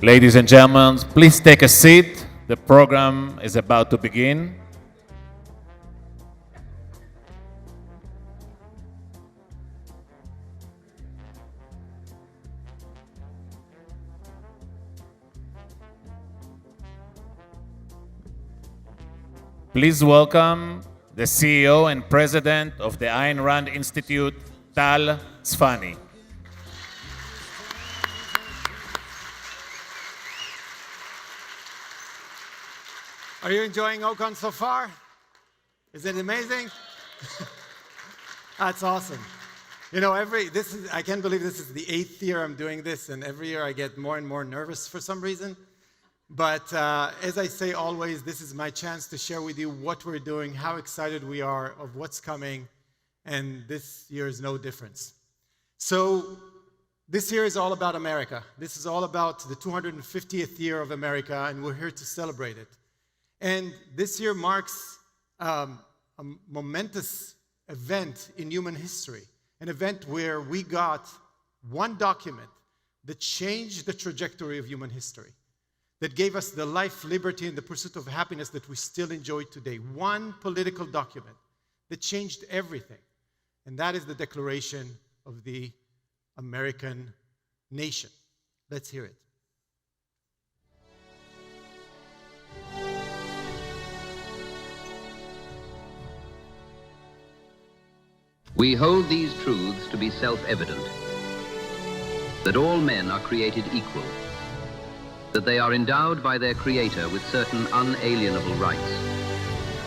Ladies and gentlemen, please take a seat. The program is about to begin. Please welcome the CEO and President of the Ayn Rand Institute, Tal Tsfany. Are you enjoying OCON so far? Is it amazing? That's awesome. You know, I can't believe this is the 8th year I'm doing this, and every year I get more and more nervous for some reason. But as I say always, this is my chance to share with you what we're doing, how excited we are of what's coming, and this year is no difference. So this year is all about America. This is all about the 250th year of America, and we're here to celebrate it. And this year marks a momentous event in human history, an event where we got one document that changed the trajectory of human history, that gave us the life, liberty, and the pursuit of happiness that we still enjoy today. One political document that changed everything, and that is the Declaration of the American Nation. Let's hear it. We hold these truths to be self-evident, that all men are created equal, that they are endowed by their Creator with certain unalienable rights,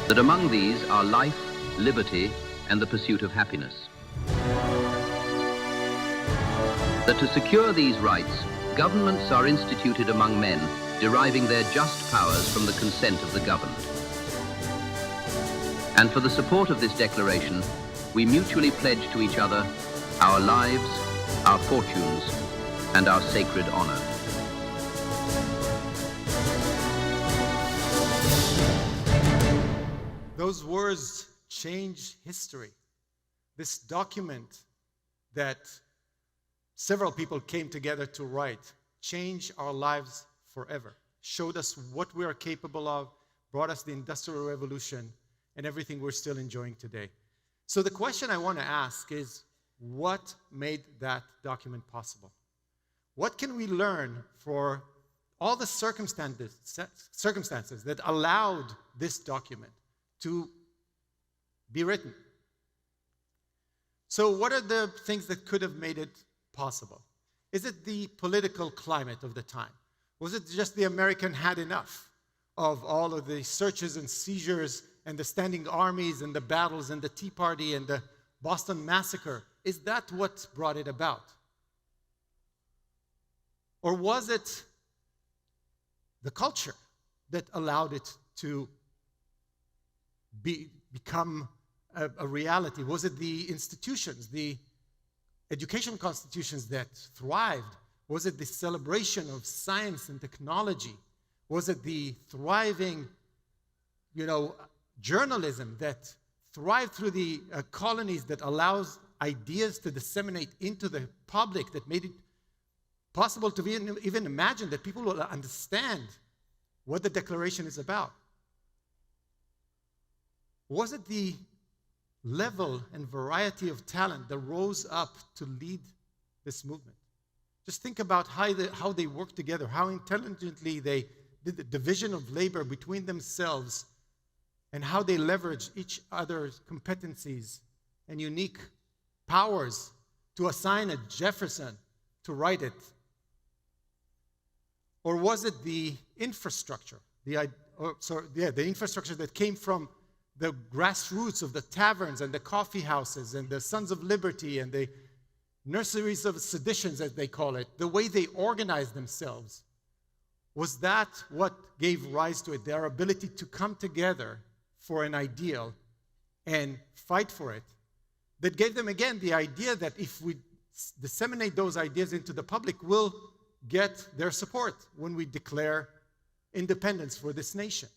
that among these are life, liberty, and the pursuit of happiness. That to secure these rights, governments are instituted among men, deriving their just powers from the consent of the governed. And for the support of this declaration, we mutually pledge to each other our lives, our fortunes, and our sacred honor. Those words change history. This document that several people came together to write changed our lives forever, showed us what we are capable of, brought us the Industrial Revolution, and everything we're still enjoying today. So the question I want to ask is, what made that document possible? What can we learn for all the circumstances that allowed this document to be written? So what are the things that could have made it possible? Is it the political climate of the time? Was it just the American had enough of all of the searches and seizures and the standing armies and the battles and the Tea Party and the Boston Massacre? Is that what brought it about? Or was it the culture that allowed it to become a reality? Was it the institutions, the educational constitutions that thrived? Was it the celebration of science and technology? Was it the thriving, journalism that thrived through the colonies, that allows ideas to disseminate into the public, that made it possible to even imagine that people will understand what the Declaration is about? Was it the level and variety of talent that rose up to lead this movement? Just think about how they worked together, how intelligently they did the division of labor between themselves, and how they leveraged each other's competencies and unique powers to assign a Jefferson to write it. Or was it the infrastructure, the infrastructure that came from the grassroots of the taverns and the coffee houses and the Sons of Liberty and the nurseries of seditions, as they call it, the way they organized themselves? Was that what gave rise to it, their ability to come together for an ideal and fight for it, that gave them, again, the idea that if we disseminate those ideas into the public, we'll get their support when we declare independence for this nation?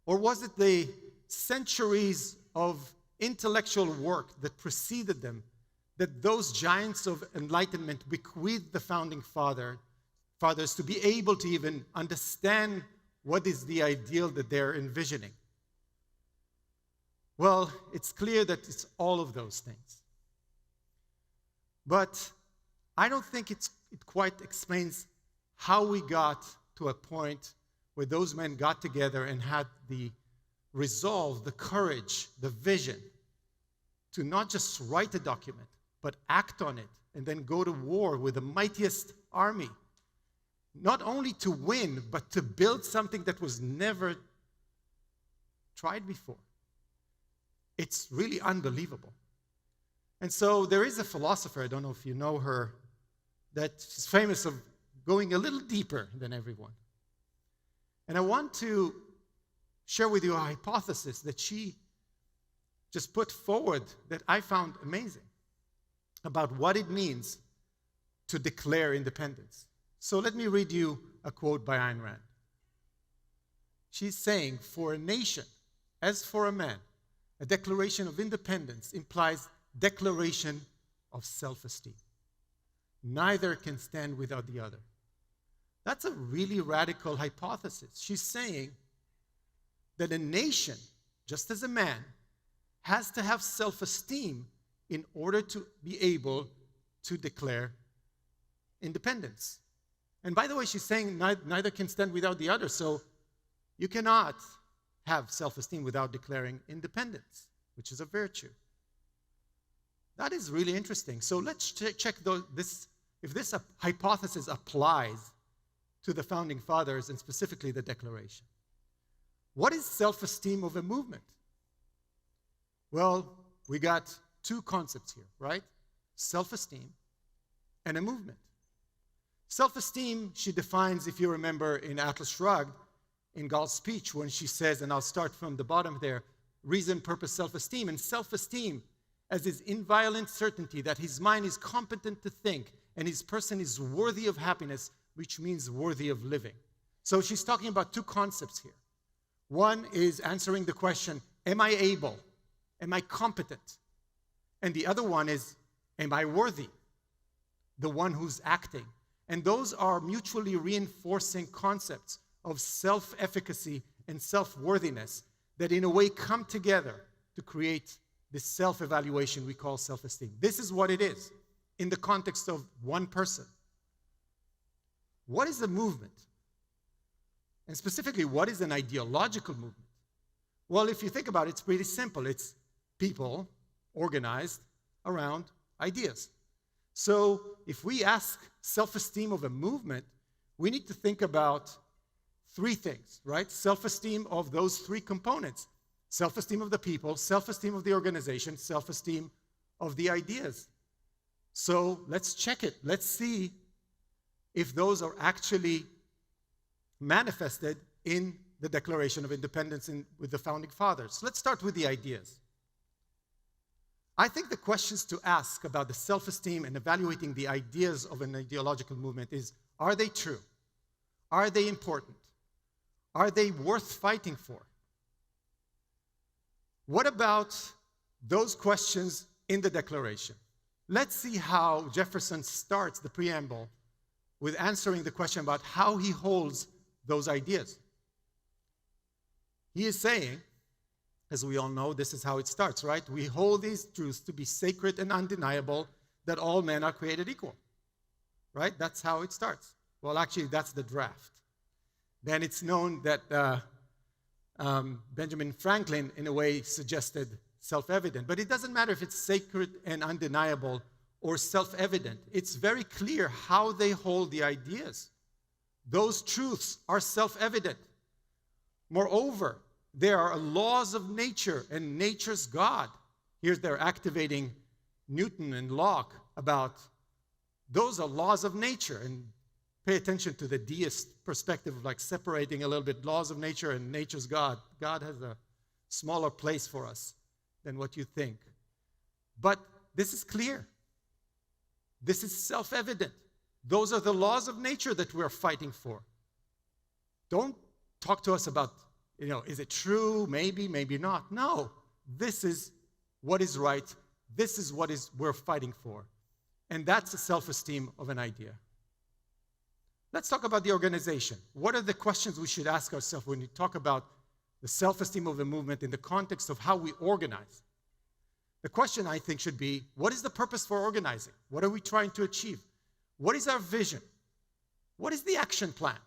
Or was it the centuries of intellectual work that preceded them that those giants of enlightenment bequeathed the founding fathers to be able to even understand what is the ideal that they're envisioning? Well, it's clear that it's all of those things. But I don't think it quite explains how we got to a point where those men got together and had the resolve, the courage, the vision to not just write a document, but act on it and then go to war with the mightiest army. Not only to win, but to build something that was never tried before. It's really unbelievable. And so there is a philosopher, I don't know if you know her, that she's famous of going a little deeper than everyone. And I want to share with you a hypothesis that she just put forward that I found amazing about what it means to declare independence. So let me read you a quote by Ayn Rand. She's saying, "For a nation, as for a man, a declaration of independence implies declaration of self-esteem. Neither can stand without the other." That's a really radical hypothesis. She's saying that a nation, just as a man, has to have self-esteem in order to be able to declare independence. And by the way, she's saying neither can stand without the other, so you cannot have self-esteem without declaring independence, which is a virtue. That is really interesting. So let's check if this hypothesis applies to the founding fathers and specifically the Declaration. What is self-esteem of a movement? Well, we got two concepts here, right? Self-esteem and a movement. Self-esteem, she defines, if you remember, in Atlas Shrugged, in Gal's speech, when she says, and I'll start from the bottom there, reason, purpose, self-esteem. And self-esteem as his inviolate certainty that his mind is competent to think and his person is worthy of happiness, which means worthy of living. So she's talking about two concepts here. One is answering the question, am I able? Am I competent? And the other one is, am I worthy? The one who's acting. And those are mutually reinforcing concepts of self-efficacy and self-worthiness that in a way come together to create this self-evaluation we call self-esteem. This is what it is in the context of one person. What is a movement? And specifically, what is an ideological movement? Well, if you think about it, it's pretty simple. It's people organized around ideas. So if we ask self-esteem of a movement, we need to think about three things, right? Self-esteem of those three components. Self-esteem of the people, self-esteem of the organization, self-esteem of the ideas. So let's check it. Let's see if those are actually manifested in the Declaration of Independence with the Founding Fathers. Let's start with the ideas. I think the questions to ask about the self-esteem and evaluating the ideas of an ideological movement is, are they true? Are they important? Are they worth fighting for? What about those questions in the Declaration? Let's see how Jefferson starts the preamble with answering the question about how he holds those ideas. He is saying, as we all know, this is how it starts, right? We hold these truths to be sacred and undeniable, that all men are created equal, right? That's how it starts. Well, actually, that's the draft. Then it's known that Benjamin Franklin, in a way, suggested self-evident. But it doesn't matter if it's sacred and undeniable or self-evident. It's very clear how they hold the ideas. Those truths are self-evident. Moreover, there are laws of nature and nature's God. Here they're activating Newton and Locke about those are laws of nature. And pay attention to the deist perspective of like separating a little bit laws of nature and nature's God. God has a smaller place for us than what you think. But this is clear. This is self-evident. Those are the laws of nature that we're fighting for. Don't talk to us about, is it true? Maybe, maybe not. No, this is what is right. This is what we're fighting for. And that's the self-esteem of an idea. Let's talk about the organization. What are the questions we should ask ourselves when we talk about the self-esteem of a movement in the context of how we organize? The question, I think, should be, what is the purpose for organizing? What are we trying to achieve? What is our vision? What is the action plan?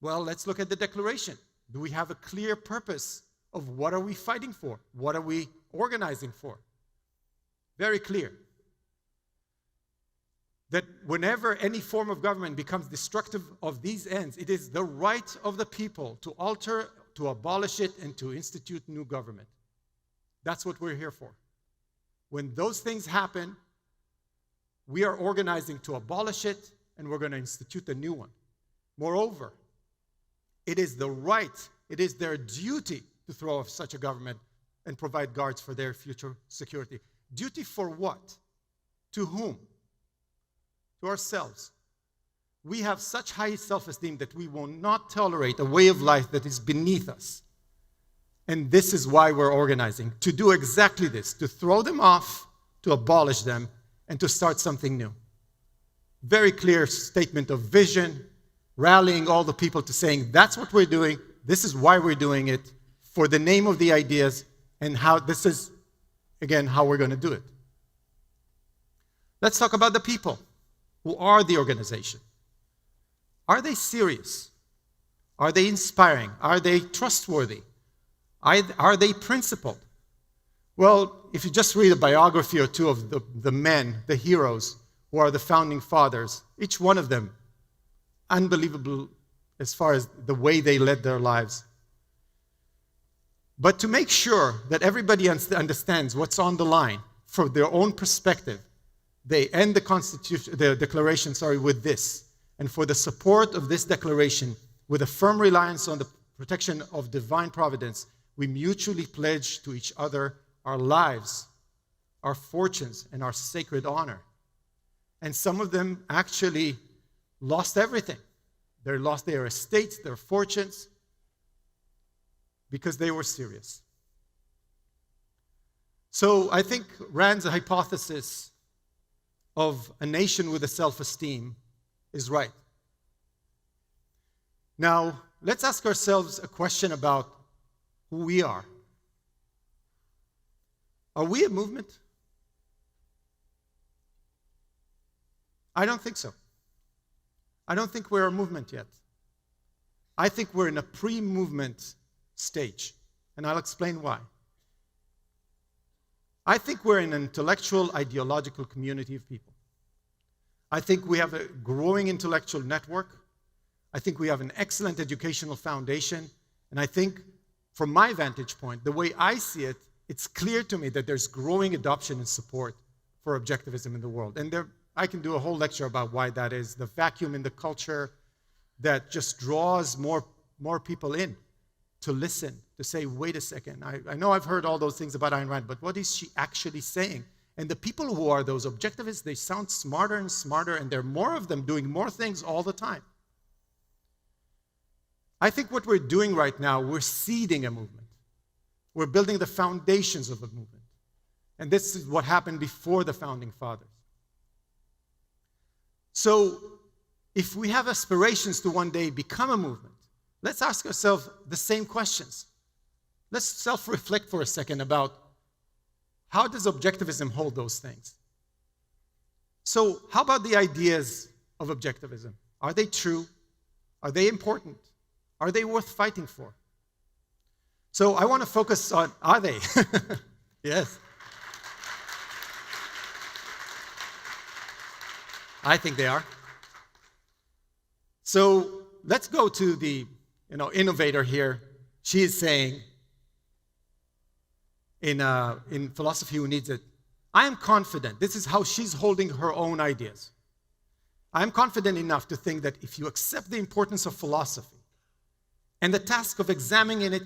Well, let's look at the declaration. Do we have a clear purpose of what are we fighting for? What are we organizing for? Very clear. That whenever any form of government becomes destructive of these ends, it is the right of the people to alter, to abolish it, and to institute new government. That's what we're here for. When those things happen, we are organizing to abolish it, and we're going to institute a new one. Moreover, it is the right, it is their duty to throw off such a government and provide guards for their future security. Duty for what? To whom? To ourselves. We have such high self-esteem that we will not tolerate a way of life that is beneath us. And this is why we're organizing, to do exactly this, to throw them off, to abolish them, and to start something new. Very clear statement of vision, rallying all the people to saying, that's what we're doing, this is why we're doing it, for the name of the ideas, and how this is, again, how we're going to do it. Let's talk about the people who are the organization. Are they serious? Are they inspiring? Are they trustworthy? Are they principled? Well, if you just read a biography or two of the men, the heroes, who are the founding fathers, each one of them, unbelievable as far as the way they led their lives. But to make sure that everybody understands what's on the line from their own perspective, they end the declaration with this. And for the support of this declaration, with a firm reliance on the protection of divine providence, we mutually pledge to each other our lives, our fortunes, and our sacred honor. And some of them actually lost everything. They lost their estates, their fortunes, because they were serious. So I think Rand's hypothesis of a nation with a self-esteem is right. Now, let's ask ourselves a question about who we are. Are we a movement? I don't think so. I don't think we're a movement yet. I think we're in a pre-movement stage, and I'll explain why. I think we're an intellectual, ideological community of people. I think we have a growing intellectual network. I think we have an excellent educational foundation, and I think, from my vantage point, the way I see it, it's clear to me that there's growing adoption and support for objectivism in the world. And I can do a whole lecture about why that is, the vacuum in the culture that just draws more people in to listen, to say, wait a second, I know I've heard all those things about Ayn Rand, but what is she actually saying? And the people who are those objectivists, they sound smarter and smarter, and there are more of them doing more things all the time. I think what we're doing right now, we're seeding a movement. We're building the foundations of a movement. And this is what happened before the founding fathers. So, if we have aspirations to one day become a movement, let's ask ourselves the same questions. Let's self-reflect for a second about how does objectivism hold those things? So, how about the ideas of objectivism? Are they true? Are they important? Are they worth fighting for? So, I want to focus on, are they? Yes. I think they are. So let's go to the innovator here. She is saying in Philosophy Who Needs It, I am confident. This is how she's holding her own ideas. I am confident enough to think that if you accept the importance of philosophy and the task of examining it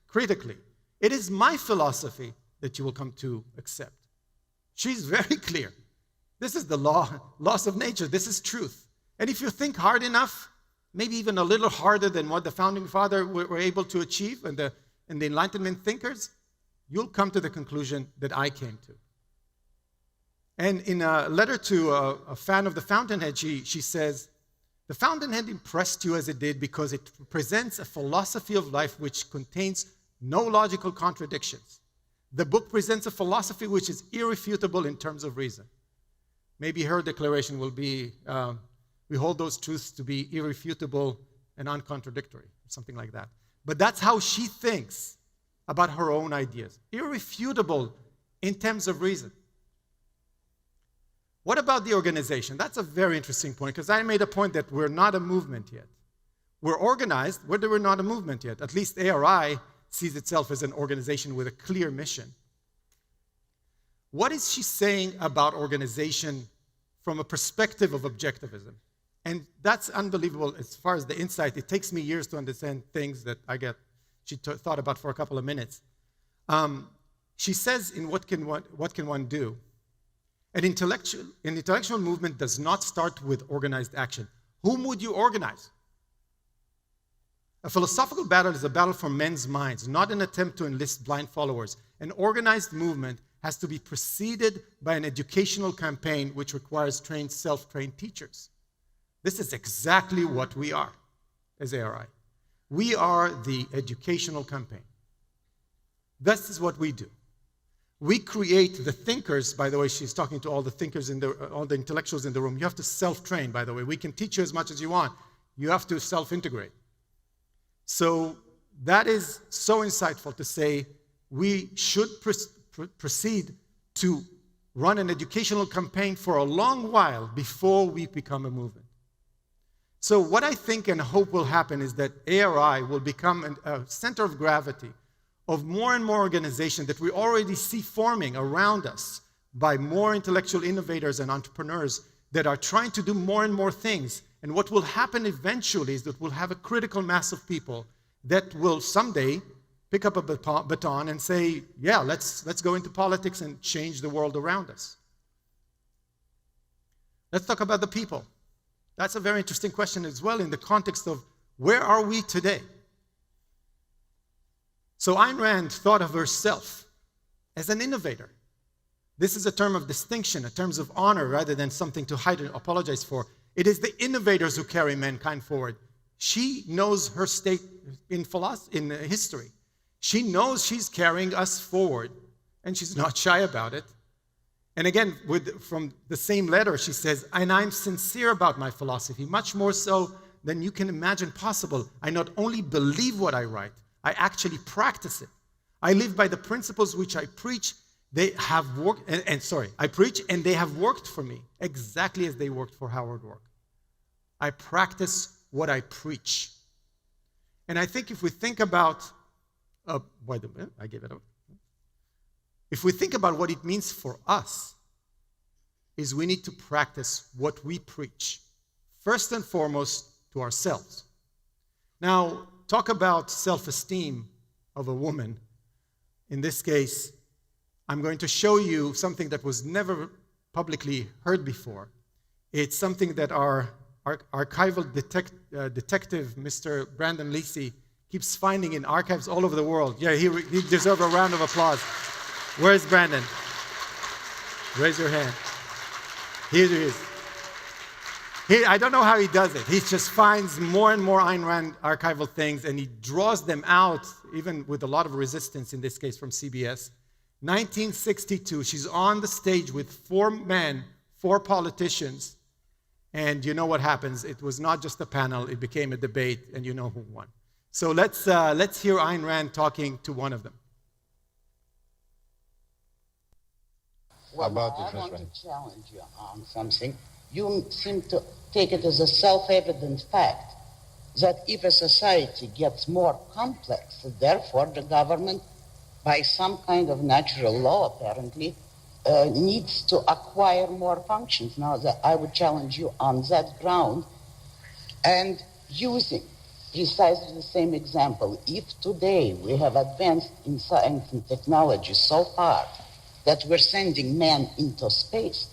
critically, it is my philosophy that you will come to accept. She's very clear. This is the laws of nature. This is truth. And if you think hard enough, maybe even a little harder than what the founding father were able to achieve and the Enlightenment thinkers, you'll come to the conclusion that I came to. And in a letter to a fan of the Fountainhead, she says, the Fountainhead impressed you as it did because it presents a philosophy of life which contains no logical contradictions. The book presents a philosophy which is irrefutable in terms of reason. Maybe her declaration will be, we hold those truths to be irrefutable and uncontradictory, something like that. But that's how she thinks about her own ideas. Irrefutable in terms of reason. What about the organization? That's a very interesting point, because I made a point that we're not a movement yet. We're organized, but we're not a movement yet. At least ARI sees itself as an organization with a clear mission. What is she saying about organization from a perspective of objectivism? And that's unbelievable as far as the insight. It takes me years to understand things that she thought about for a couple of minutes. She says in What Can One Do? An intellectual movement does not start with organized action. Whom would you organize? A philosophical battle is a battle for men's minds, not an attempt to enlist blind followers. An organized movement has to be preceded by an educational campaign which requires self-trained teachers. This is exactly what we are as ARI. We are the educational campaign. This is what we do. We create the thinkers. By the way, she's talking to all the thinkers, all the intellectuals in the room. You have to self-train, by the way. We can teach you as much as you want. You have to self-integrate. So that is so insightful to say we should proceed to run an educational campaign for a long while before we become a movement. So what I think and hope will happen is that ARI will become a center of gravity of more and more organizations that we already see forming around us by more intellectual innovators and entrepreneurs that are trying to do more and more things. And what will happen eventually is that we'll have a critical mass of people that will someday pick up a baton and say, yeah, let's go into politics and change the world around us. Let's talk about the people. That's a very interesting question as well in the context of where are we today? So Ayn Rand thought of herself as an innovator. This is a term of distinction, a term of honor rather than something to hide and apologize for. It is the innovators who carry mankind forward. She knows her state in history. She knows she's carrying us forward, and she's not shy about it. And again, from the same letter, she says, and I'm sincere about my philosophy, much more so than you can imagine possible. I not only believe what I write, I actually practice it. I live by the principles which I preach. They have worked, I preach and they have worked for me exactly as they worked for Howard Roark. I practice what I preach. And I think if we think about, I gave it up. If we think about what it means for us, is we need to practice what we preach, first and foremost to ourselves. Now, talk about self-esteem of a woman. In this case, I'm going to show you something that was never publicly heard before. It's something that our archival detective, Mr. Brandon Lisi, keeps finding in archives all over the world. Yeah, he deserves a round of applause. Where's Brandon? Raise your hand. Here he is. I don't know how he does it. He just finds more and more Ayn Rand archival things, and he draws them out, even with a lot of resistance, in this case from CBS. 1962, she's on the stage with 4 men, 4 politicians, and you know what happens. It was not just a panel, it became a debate, and you know who won. So let's hear Ayn Rand talking to one of them. Well, I want to challenge you on something. You seem to take it as a self-evident fact that if a society gets more complex, therefore the government, by some kind of natural law apparently, needs to acquire more functions. Now, I would challenge you on that ground, and using precisely the same example. If today we have advanced in science and technology so far that we're sending men into space,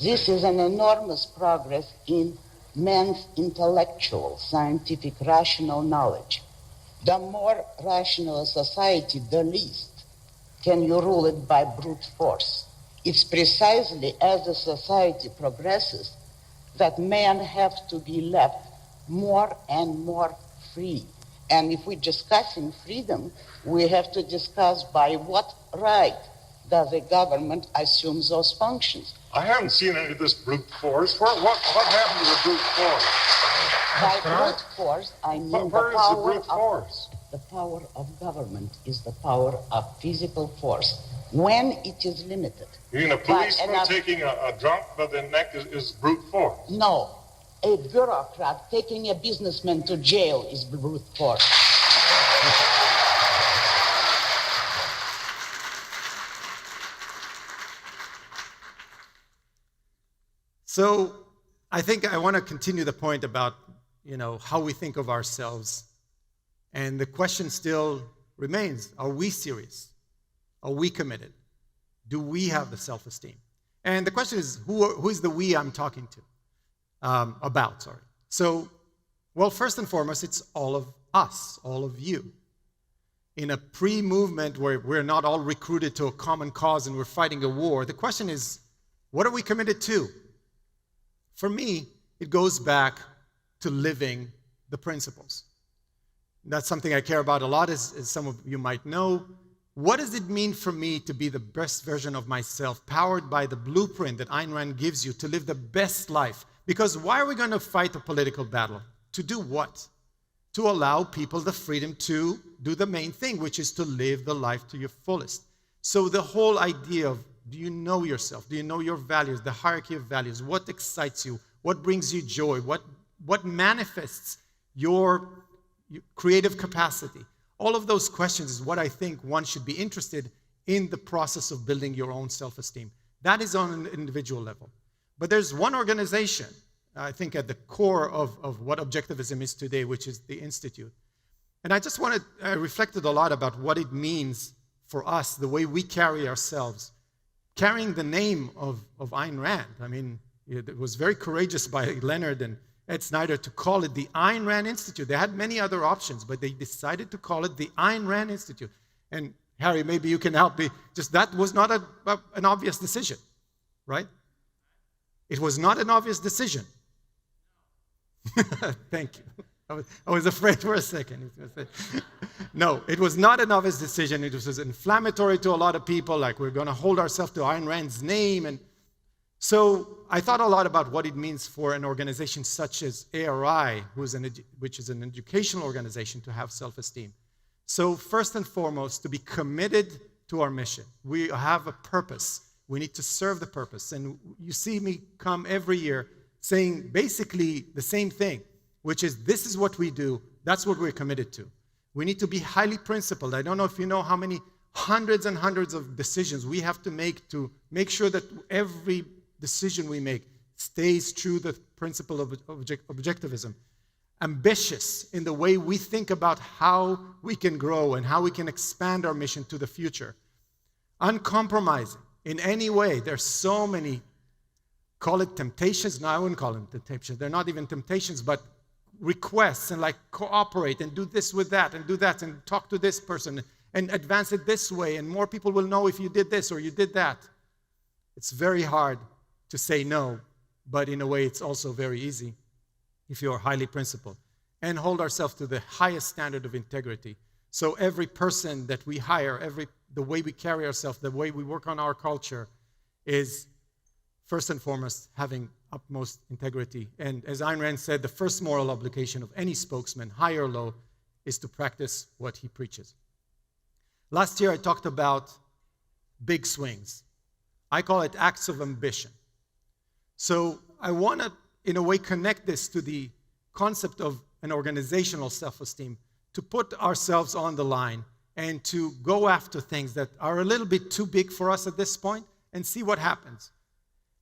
this is an enormous progress in man's intellectual, scientific, rational knowledge. The more rational a society, the least can you rule it by brute force. It's precisely as the society progresses that men have to be left more and more free. And if we're discussing freedom, we have to discuss by what right does a government assume those functions. I haven't seen any of this brute force. What happened to the brute force? By brute force, I mean Where is the brute force? The power of government is the power of physical force when it is limited. You mean a policeman taking a drunk by the neck is brute force? No. A bureaucrat taking a businessman to jail is brute force. So I think I want to continue the point about, how we think of ourselves. And the question still remains, are we serious? Are we committed? Do we have the self-esteem? And the question is, who is the we I'm talking to? So, well, first and foremost, it's all of us, all of you. In a pre-movement where we're not all recruited to a common cause and we're fighting a war, the question is, what are we committed to? For me, it goes back to living the principles. That's something I care about a lot, as some of you might know. What does it mean for me to be the best version of myself, powered by the blueprint that Ayn Rand gives you to live the best life? Because why are we going to fight a political battle? To do what? To allow people the freedom to do the main thing, which is to live the life to your fullest. So the whole idea of, do you know yourself? Do you know your values, the hierarchy of values? What excites you? What brings you joy? What manifests your creative capacity? All of those questions is what I think one should be interested in the process of building your own self-esteem. That is on an individual level. But there's one organization, I think, at the core of what Objectivism is today, which is the Institute. And I reflected a lot about what it means for us, the way we carry ourselves, carrying the name of Ayn Rand. I mean, it was very courageous by Leonard and Ed Snyder to call it the Ayn Rand Institute. They had many other options, but they decided to call it the Ayn Rand Institute. And Harry, maybe you can help me. Just that was not an obvious decision, right? It was not an obvious decision. Thank you. I was afraid for a second. No, it was not an obvious decision. It was inflammatory to a lot of people, like we're going to hold ourselves to Ayn Rand's name. And so I thought a lot about what it means for an organization such as ARI, which is an educational organization, to have self-esteem. So first and foremost, to be committed to our mission. We have a purpose. We need to serve the purpose. And you see me come every year saying basically the same thing, which is this is what we do. That's what we're committed to. We need to be highly principled. I don't know if you know how many hundreds and hundreds of decisions we have to make sure that every decision we make stays true to the principle of objectivism. Ambitious in the way we think about how we can grow and how we can expand our mission to the future. Uncompromising in any way. There's so many, call it temptations. No, I wouldn't call them temptations. They're not even temptations, but requests and like cooperate and do this with that and do that and talk to this person and advance it this way and more people will know if you did this or you did that. It's very hard to say no, but in a way it's also very easy if you're highly principled, and hold ourselves to the highest standard of integrity. So every person that we hire, the way we carry ourselves, the way we work on our culture is first and foremost having utmost integrity. And as Ayn Rand said, the first moral obligation of any spokesman, high or low, is to practice what he preaches. Last year I talked about big swings. I call it acts of ambition. So I want to, in a way, connect this to the concept of an organizational self-esteem, to put ourselves on the line and to go after things that are a little bit too big for us at this point and see what happens.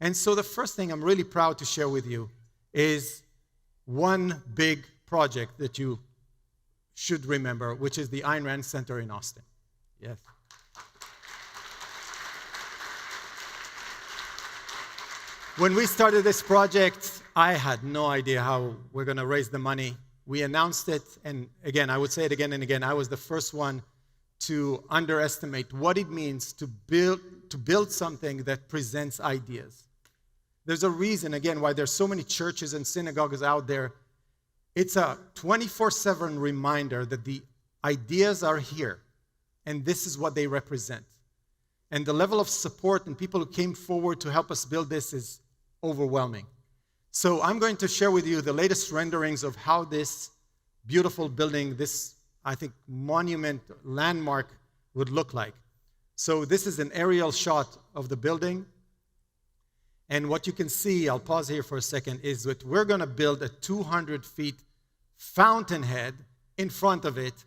And so the first thing I'm really proud to share with you is one big project that you should remember, which is the Ayn Rand Center in Austin. Yes. When we started this project, I had no idea how we're going to raise the money. We announced it, and again, I would say it again and again, I was the first one to underestimate what it means to build something that presents ideas. There's a reason, again, why there's so many churches and synagogues out there. It's a 24/7 reminder that the ideas are here, and this is what they represent. And the level of support and people who came forward to help us build this is overwhelming. So I'm going to share with you the latest renderings of how this beautiful building, this, I think, monument, landmark would look like. So this is an aerial shot of the building. And what you can see, I'll pause here for a second, is that we're going to build a 200 feet fountainhead in front of it,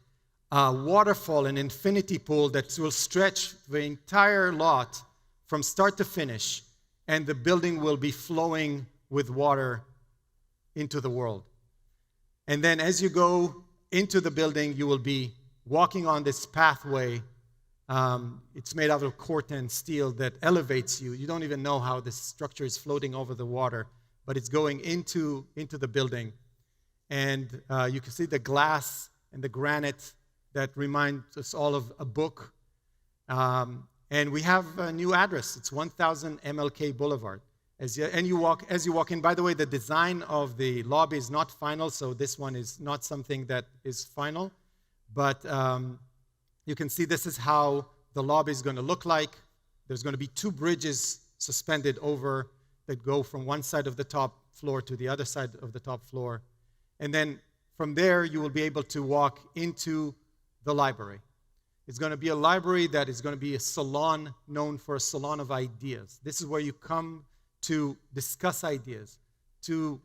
a waterfall, an infinity pool that will stretch the entire lot from start to finish, and the building will be flowing with water into the world. And then as you go into the building, you will be walking on this pathway. It's made out of corten steel that elevates you. You don't even know how this structure is floating over the water, but it's going into the building. And you can see the glass and the granite that reminds us all of a book. And we have a new address. It's 1000 MLK Boulevard. As you walk in, by the way, the design of the lobby is not final, so this one is not something that is final. But you can see this is how the lobby is going to look like. There's going to be 2 bridges suspended over that go from one side of the top floor to the other side of the top floor. And then from there, you will be able to walk into the library. It's going to be a library that is going to be a salon known for a salon of ideas. This is where you come to discuss ideas, to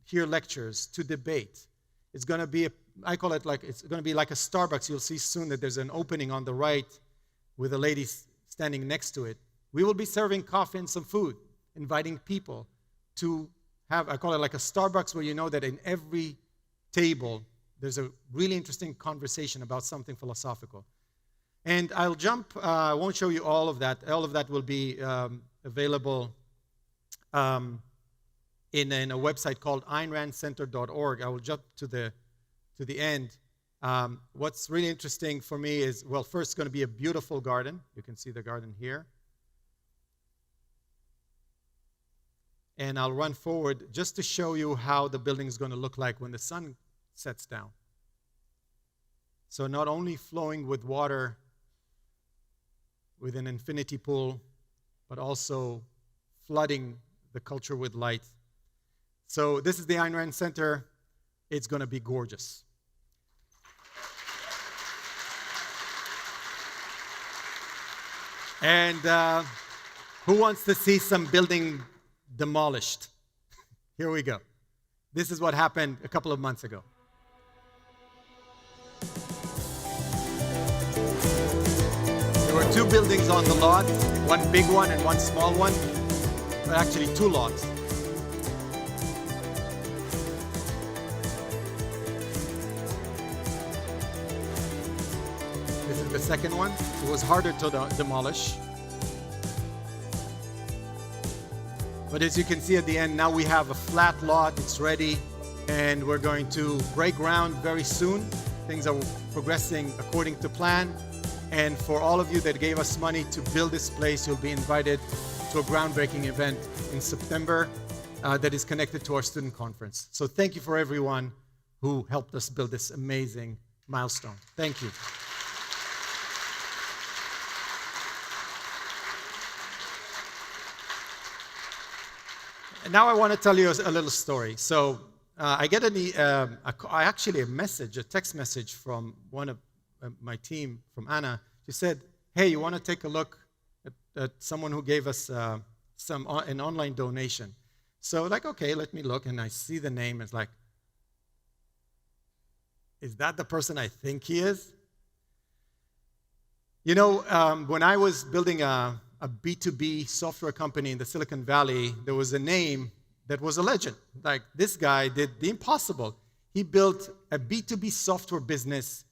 hear lectures, to debate. It's going to be, I call it like, it's going to be like a Starbucks. You'll see soon that there's an opening on the right with a lady standing next to it. We will be serving coffee and some food, inviting people to have, I call it like a Starbucks, where you know that in every table there's a really interesting conversation about something philosophical. And I'll jump, I won't show you all of that. All of that will be available in a website called AynRandCenter.org. I will jump to the end. What's really interesting for me is, well, first, it's going to be a beautiful garden. You can see the garden here. And I'll run forward just to show you how the building is going to look like when the sun sets down. So not only flowing with water with an infinity pool, but also flooding the culture with light. So this is the Ayn Rand Center. It's going to be gorgeous. And who wants to see some building demolished? Here we go. This is what happened a couple of months ago. There were 2 buildings on the lot, one big one and one small one, but actually 2 lots. This is the second one. It was harder to demolish. But as you can see at the end, now we have a flat lot, it's ready, and we're going to break ground very soon. Things are progressing according to plan. And for all of you that gave us money to build this place, you'll be invited to a groundbreaking event in September that is connected to our student conference. So thank you for everyone who helped us build this amazing milestone. Thank you. And now I want to tell you a little story. So I get actually a text message from one of my team, from Anna. She said, hey, you want to take a look at someone who gave us an online donation? So like, okay, let me look. And I see the name. It's like, is that the person I think he is? You know, when I was building a B2B software company in the Silicon Valley, there was a name that was a legend. Like, this guy did the impossible. He built a B2B software business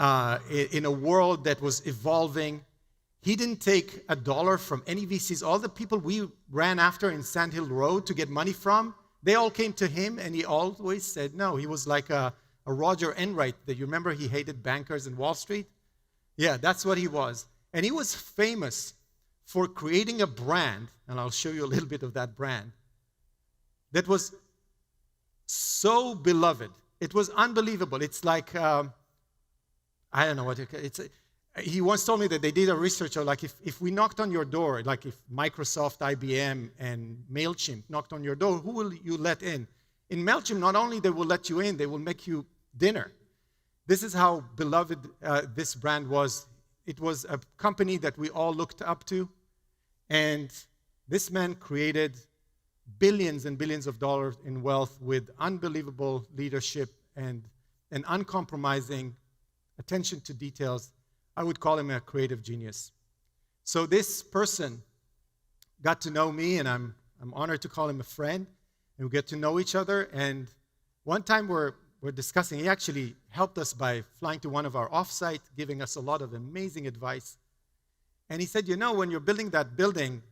in a world that was evolving. He didn't take $1 from any VCs. All the people we ran after in Sand Hill Road to get money from, they all came to him, and he always said no. He was like a Roger Enright. You remember he hated bankers in Wall Street? Yeah, that's what he was. And he was famous for creating a brand, and I'll show you a little bit of that brand, that was so beloved. It was unbelievable. It's like, I don't know what it's. He once told me that they did a research of like if we knocked on your door, like if Microsoft, IBM, and MailChimp knocked on your door, who will you let in? In MailChimp, not only they will let you in, they will make you dinner. This is how beloved this brand was. It was a company that we all looked up to, and this man created billions and billions of dollars in wealth with unbelievable leadership and an uncompromising attention to details. I would call him a creative genius. So this person got to know me, and I'm honored to call him a friend, and we get to know each other. And one time we're discussing, he actually helped us by flying to one of our offsite, giving us a lot of amazing advice. And he said, you know, when you're building that building,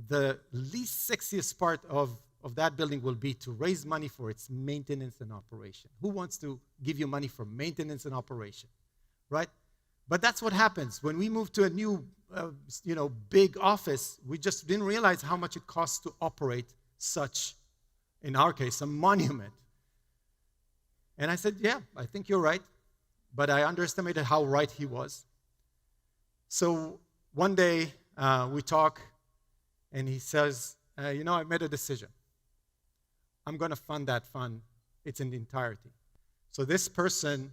the least sexiest part of that building will be to raise money for its maintenance and operation. Who wants to give you money for maintenance and operation, right? But that's what happens. When we moved to a new, big office, we just didn't realize how much it costs to operate such, in our case, a monument. And I said, yeah, I think you're right. But I underestimated how right he was. So one day we talk, and he says, I made a decision. I'm going to fund that fund. It's in the entirety. So this person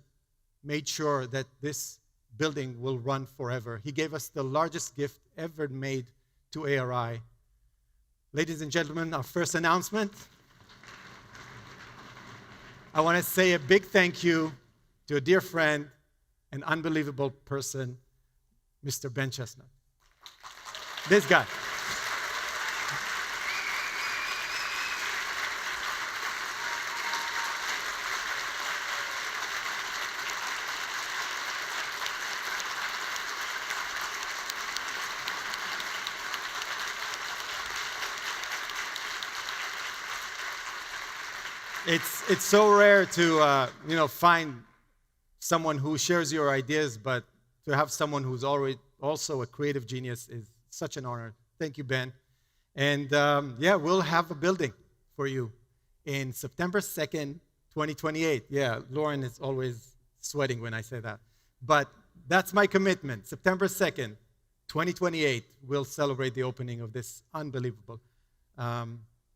made sure that this building will run forever. He gave us the largest gift ever made to ARI. Ladies and gentlemen, our first announcement. I want to say a big thank you to a dear friend, an unbelievable person, Mr. Ben Chestnut. This guy. It's so rare to find someone who shares your ideas, but to have someone who's already also a creative genius is such an honor. Thank you, Ben. And we'll have a building for you in September 2nd, 2028. Yeah, Lauren is always sweating when I say that. But that's my commitment. September 2nd, 2028, we'll celebrate the opening of this unbelievable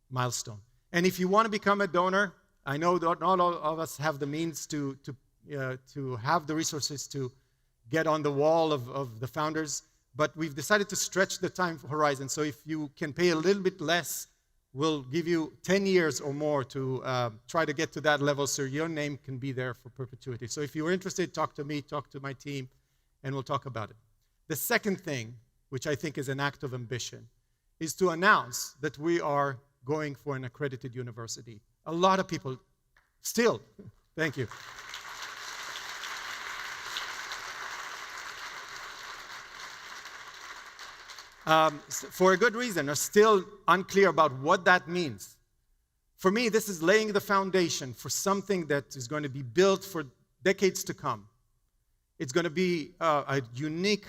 milestone. And if you want to become a donor, I know that not all of us have the means to have the resources to get on the wall of the founders, but we've decided to stretch the time horizon. So if you can pay a little bit less, we'll give you 10 years or more to try to get to that level so your name can be there for perpetuity. So if you're interested, talk to me, talk to my team, and we'll talk about it. The second thing, which I think is an act of ambition, is to announce that we are going for an accredited university. A lot of people still, thank you. For a good reason, are still unclear about what that means. For me, this is laying the foundation for something that is going to be built for decades to come. It's going to be a unique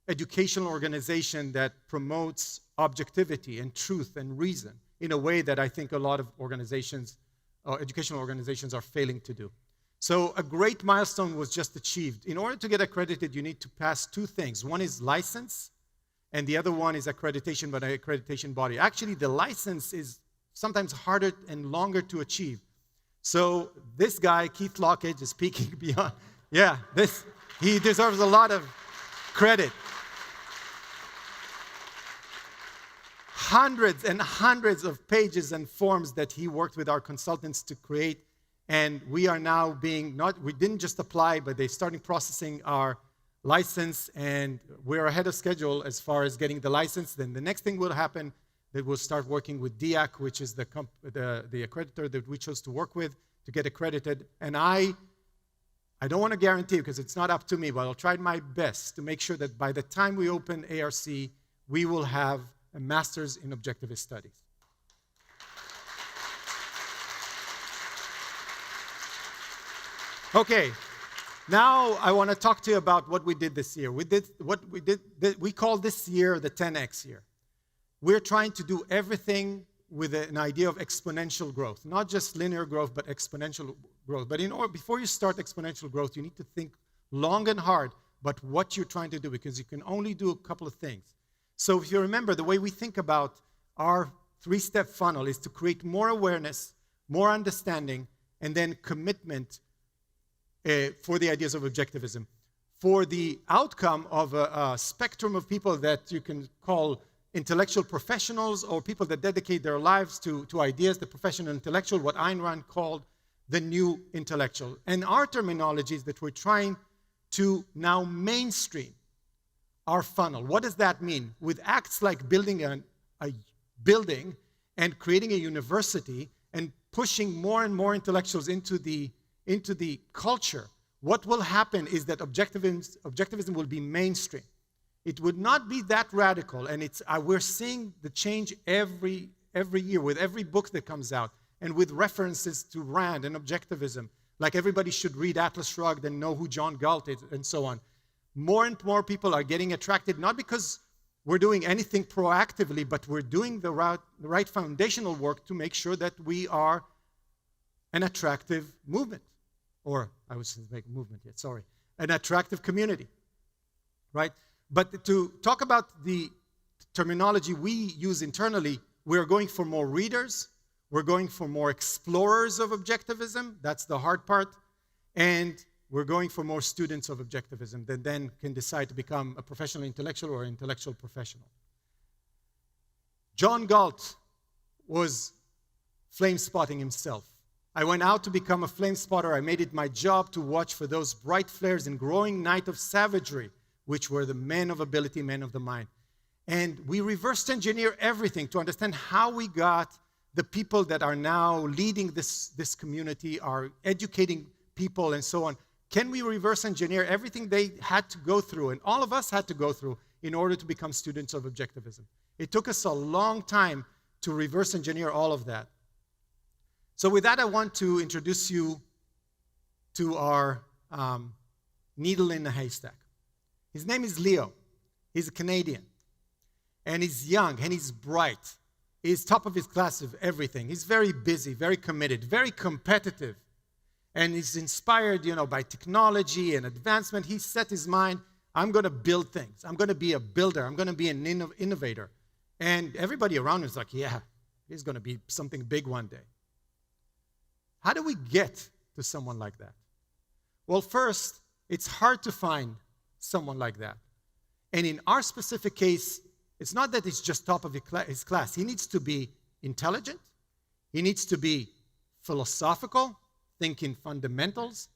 educational organization that promotes objectivity and truth and reason in a way that I think a lot of organizations, educational organizations, are failing to do. So a great milestone was just achieved. In order to get accredited, you need to pass two things. One is license, and the other one is accreditation by an accreditation body. Actually, the license is sometimes harder and longer to achieve. So this guy, Keith Lockridge, is speaking beyond. Yeah, he deserves a lot of credit. Hundreds and hundreds of pages and forms that he worked with our consultants to create, and we are now we didn't just apply, but they're starting processing our license, and we're ahead of schedule as far as getting the license. Then the next thing will happen, that we'll start working with DIAC, which is the accreditor that we chose to work with to get accredited. And I don't want to guarantee, because it's not up to me, but I'll try my best to make sure that by the time we open ARC, we will have a master's in Objectivist Studies. Okay, Now I want to talk to you about what we did this year. We call this year the 10X year. We're trying to do everything with an idea of exponential growth, not just linear growth, but exponential growth. But before you start exponential growth, you need to think long and hard about what you're trying to do, because you can only do a couple of things. So if you remember, the way we think about our three-step funnel is to create more awareness, more understanding, and then commitment for the ideas of objectivism, for the outcome of a spectrum of people that you can call intellectual professionals or people that dedicate their lives to ideas, the professional intellectual, what Ayn Rand called the new intellectual. And our terminology is that we're trying to now mainstream our funnel. What does that mean? With acts like building a building and creating a university and pushing more and more intellectuals into the culture, what will happen is that objectivism will be mainstream. It would not be that radical, and we're seeing the change every year with every book that comes out, and with references to Rand and objectivism. Like everybody should read Atlas Shrugged and know who John Galt is, and so on. More and more people are getting attracted, not because we're doing anything proactively, but we're doing the right foundational work to make sure that we are an attractive movement. Or, I was make a movement yet, sorry. An attractive community, right? But to talk about the terminology we use internally, we're going for more readers, we're going for more explorers of objectivism, that's the hard part, and we're going for more students of objectivism that then can decide to become a professional intellectual or intellectual professional. John Galt was flame spotting himself. I went out to become a flame spotter. I made it my job to watch for those bright flares in growing night of savagery, which were the men of ability, men of the mind. And we reverse engineer everything to understand how we got the people that are now leading this community, are educating people and so on. Can we reverse engineer everything they had to go through, and all of us had to go through, in order to become students of objectivism? It took us a long time to reverse engineer all of that. So with that, I want to introduce you to our needle in the haystack. His name is Leo. He's a Canadian. And he's young, and he's bright. He's top of his class of everything. He's very busy, very committed, very competitive. And he's inspired, by technology and advancement. He set his mind, I'm going to build things. I'm going to be a builder. I'm going to be an innovator. And everybody around him is like, yeah, he's going to be something big one day. How do we get to someone like that? Well, first, it's hard to find someone like that. And in our specific case, it's not that he's just top of his class. He needs to be intelligent. He needs to be philosophical, thinking fundamentals,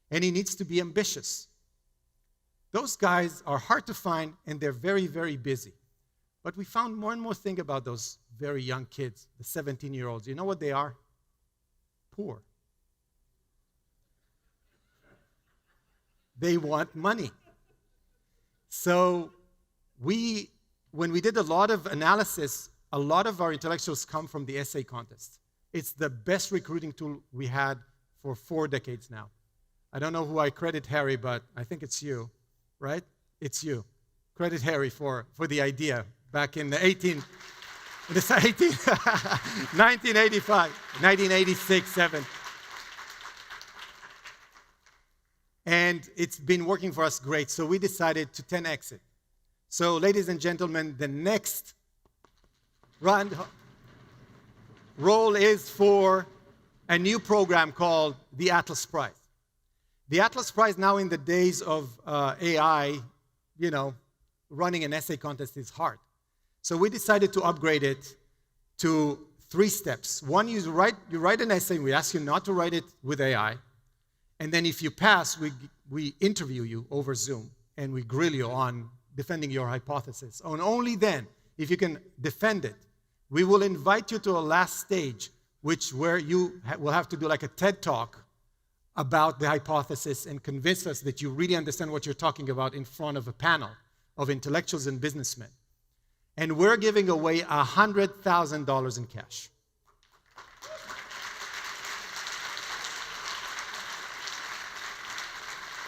and he needs to be ambitious. Those guys are hard to find, and they're very, very busy. But we found more and more thing about those very young kids, the 17-year-olds. You know what they are? Poor. They want money. So when we did a lot of analysis, a lot of our intellectuals come from the essay contest. It's the best recruiting tool we had for 4 decades now. I don't know who I credit Harry, but I think it's you, right? It's you. Credit Harry for the idea back in the 1985, 1986, 7. And it's been working for us great, so we decided to 10X it. So, ladies and gentlemen, the next role is for a new program called the Atlas Prize. The Atlas Prize, now in the days of AI, running an essay contest is hard. So we decided to upgrade it to 3 steps. One, you write an essay, we ask you not to write it with AI. And then if you pass, we interview you over Zoom, and we grill you on defending your hypothesis. And only then, if you can defend it, we will invite you to a last stage, where you will have to do like a TED Talk about the hypothesis and convince us that you really understand what you're talking about in front of a panel of intellectuals and businessmen. And we're giving away $100,000 in cash.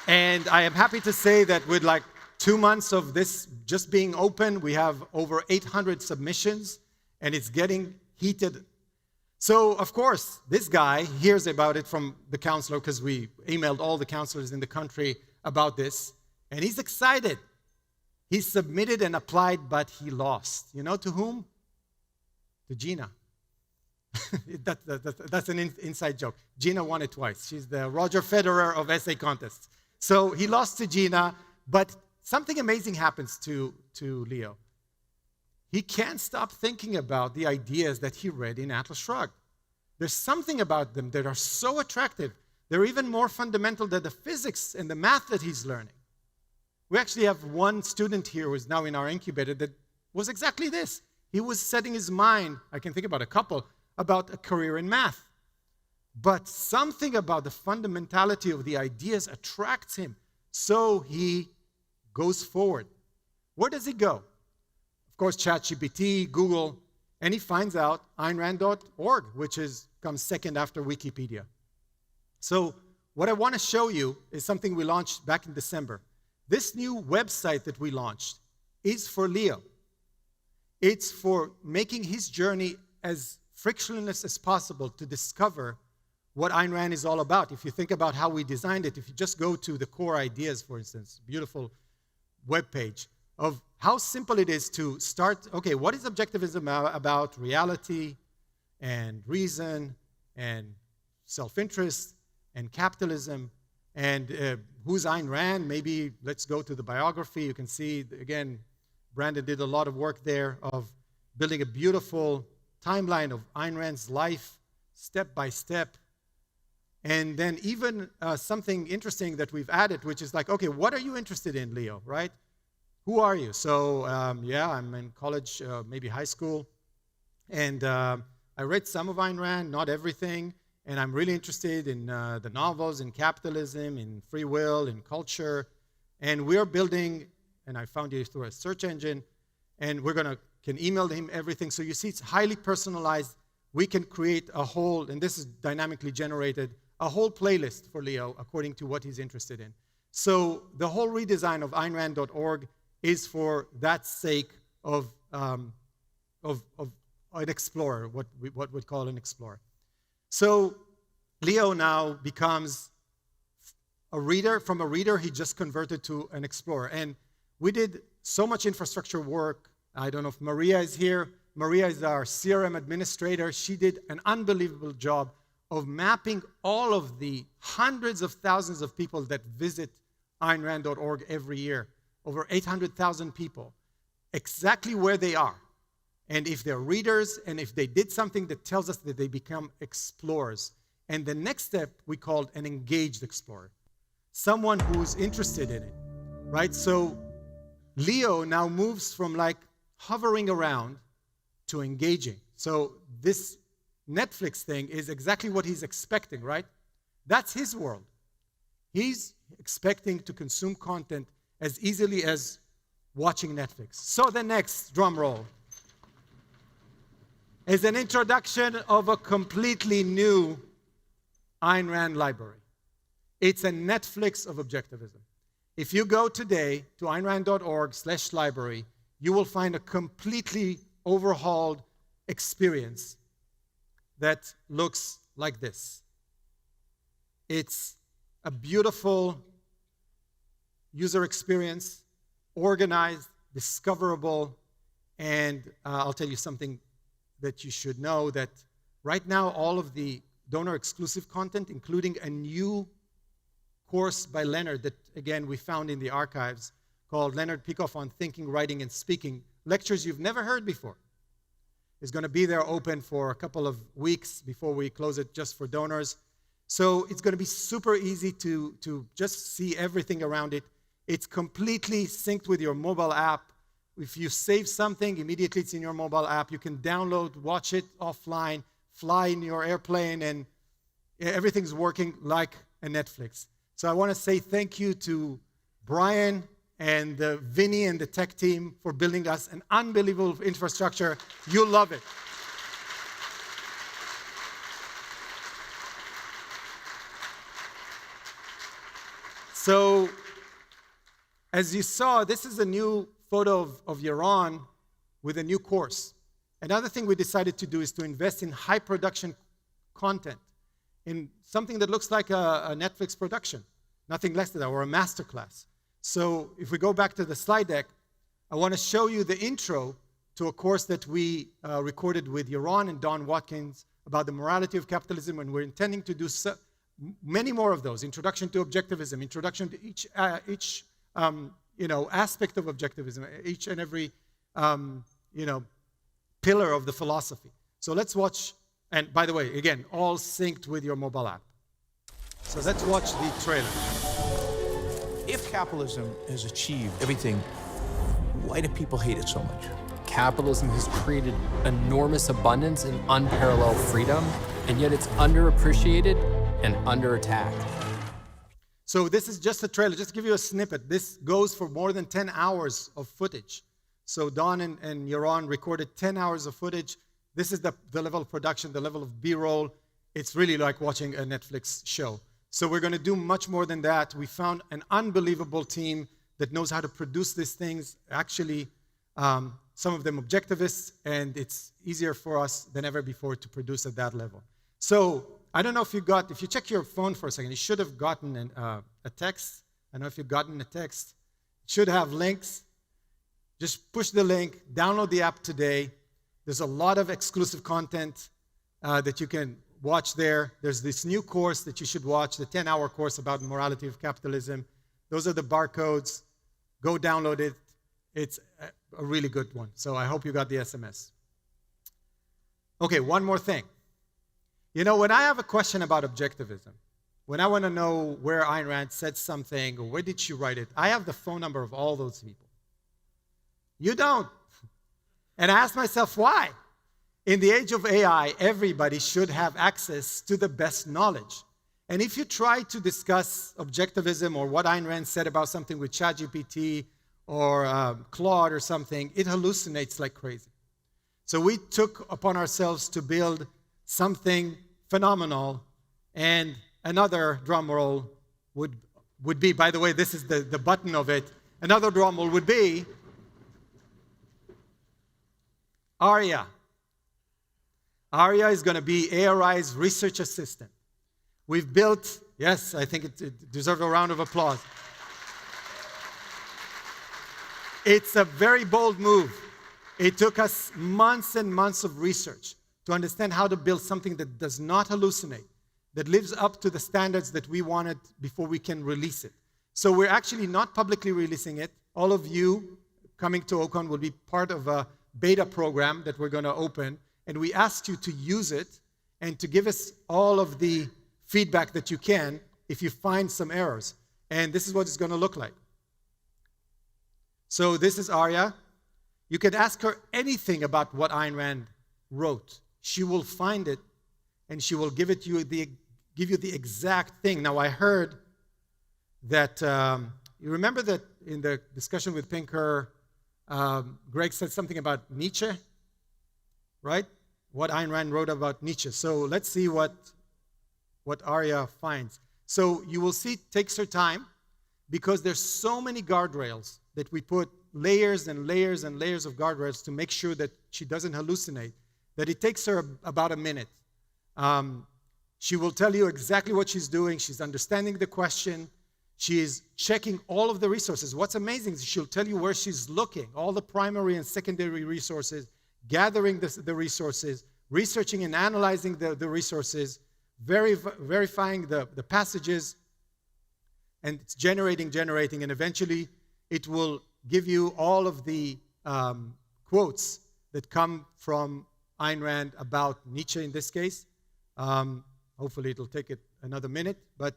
And I am happy to say that with like 2 months of this just being open, we have over 800 submissions, and it's getting heated. So, of course, this guy hears about it from the counselor, because we emailed all the counselors in the country about this, and he's excited. He submitted and applied, but he lost. You know to whom? To Gina. That's an inside joke. Gina won it twice. She's the Roger Federer of essay contests. So he lost to Gina, but something amazing happens to Leo. He can't stop thinking about the ideas that he read in Atlas Shrugged. There's something about them that are so attractive. They're even more fundamental than the physics and the math that he's learning. We actually have one student here who is now in our incubator that was exactly this. He was setting his mind, I can think about a couple, about a career in math. But something about the fundamentality of the ideas attracts him. So he goes forward. Where does he go? Of course, ChatGPT, Google, and he finds out AynRand.org, which comes second after Wikipedia. So what I want to show you is something we launched back in December. This new website that we launched is for Leo. It's for making his journey as frictionless as possible to discover what Ayn Rand is all about. If you think about how we designed it, if you just go to the core ideas, for instance, beautiful webpage of how simple it is to start, okay, what is objectivism about? Reality and reason and self-interest and capitalism. And who's Ayn Rand? Maybe let's go to the biography. You can see, again, Brandon did a lot of work there of building a beautiful timeline of Ayn Rand's life, step by step. And then even something interesting that we've added, which is like, okay, what are you interested in, Leo, right? Who are you? So, yeah, I'm in college, maybe high school. And I read some of Ayn Rand, not everything. And I'm really interested in the novels, in capitalism, in free will, in culture. And we're building, and I found you through a search engine, and can email him everything. So you see it's highly personalized. We can create a whole, and this is dynamically generated, a whole playlist for Leo according to what he's interested in. So the whole redesign of AynRand.org is for that sake of an explorer, what we'd call an explorer. So Leo now becomes a reader. From a reader, he just converted to an explorer. And we did so much infrastructure work. I don't know if Maria is here. Maria is our CRM administrator. She did an unbelievable job of mapping all of the hundreds of thousands of people that visit AynRand.org every year, over 800,000 people, exactly where they are. And if they're readers, and if they did something that tells us that they become explorers. And the next step we called an engaged explorer, someone who's interested in it, right? So Leo now moves from like hovering around to engaging. So this Netflix thing is exactly what he's expecting, right? That's his world. He's expecting to consume content as easily as watching Netflix. So the next drum roll is an introduction of a completely new Ayn Rand library. It's a Netflix of objectivism. If you go today to AynRand.org/library, you will find a completely overhauled experience that looks like this. It's a beautiful user experience, organized, discoverable, and I'll tell you something that you should know, that right now all of the donor-exclusive content, including a new course by Leonard that, again, we found in the archives called Leonard Peikoff on Thinking, Writing, and Speaking, lectures you've never heard before, is going to be there open for a couple of weeks before we close it just for donors. So it's going to be super easy to just see everything around it. It's completely synced with your mobile app. If you save something, immediately it's in your mobile app. You can download, watch it offline, fly in your airplane, and everything's working like a Netflix. So I want to say thank you to Brian and Vinny and the tech team for building us an unbelievable infrastructure. You'll love it. So, as you saw, this is a new photo of Yaron with a new course. Another thing we decided to do is to invest in high production content, in something that looks like a Netflix production, nothing less than that, or a masterclass. So if we go back to the slide deck, I want to show you the intro to a course that we recorded with Yaron and Don Watkins about the morality of capitalism, and we're intending to do many more of those. Introduction to Objectivism, introduction to each aspect of Objectivism, each and every pillar of the philosophy. So let's watch, and by the way, again, all synced with your mobile app. So let's watch the trailer. If capitalism has achieved everything, why do people hate it so much? Capitalism has created enormous abundance and unparalleled freedom, and yet it's underappreciated and under attack. So this is just a trailer, just to give you a snippet. This goes for more than 10 hours of footage. So Don and Yaron recorded 10 hours of footage. This is the level of production, the level of B-roll. It's really like watching a Netflix show. So we're going to do much more than that. We found an unbelievable team that knows how to produce these things. Actually, some of them objectivists, and it's easier for us than ever before to produce at that level. So I don't know if you check your phone for a second, you should have gotten a text. I don't know if you've gotten a text. It should have links. Just push the link, download the app today. There's a lot of exclusive content that you can watch there. There's this new course that you should watch, the 10-hour course about morality of capitalism. Those are the barcodes. Go download it. It's a really good one. So I hope you got the SMS. Okay, one more thing. When I have a question about objectivism, when I want to know where Ayn Rand said something or where did she write it, I have the phone number of all those people. You don't. And I ask myself, why? In the age of AI, everybody should have access to the best knowledge. And if you try to discuss objectivism or what Ayn Rand said about something with ChatGPT or Claude or something, it hallucinates like crazy. So we took upon ourselves to build something phenomenal, and another drum roll would be, by the way, this is the button of it, another drum roll would be Aria. Aria is going to be ARI's research assistant. We've built, yes, I think it deserves a round of applause. It's a very bold move. It took us months and months of research to understand how to build something that does not hallucinate, that lives up to the standards that we wanted before we can release it. So we're actually not publicly releasing it. All of you coming to OCON will be part of a beta program that we're going to open, and we ask you to use it and to give us all of the feedback that you can if you find some errors. And this is what it's going to look like. So this is Aria. You can ask her anything about what Ayn Rand wrote. She will find it, and she will give you the exact thing. Now, I heard that, you remember that in the discussion with Pinker, Greg said something about Nietzsche, right? What Ayn Rand wrote about Nietzsche. So let's see what Aria finds. So you will see it takes her time because there's so many guardrails that we put layers and layers and layers of guardrails to make sure that she doesn't hallucinate, that it takes her about a minute. She will tell you exactly what she's doing. She's understanding the question. She is checking all of the resources. What's amazing is she'll tell you where she's looking, all the primary and secondary resources, gathering the resources, researching and analyzing the resources, verifying the passages, and it's generating, and eventually it will give you all of the quotes that come from Ayn Rand about Nietzsche in this case. Hopefully it'll take it another minute, but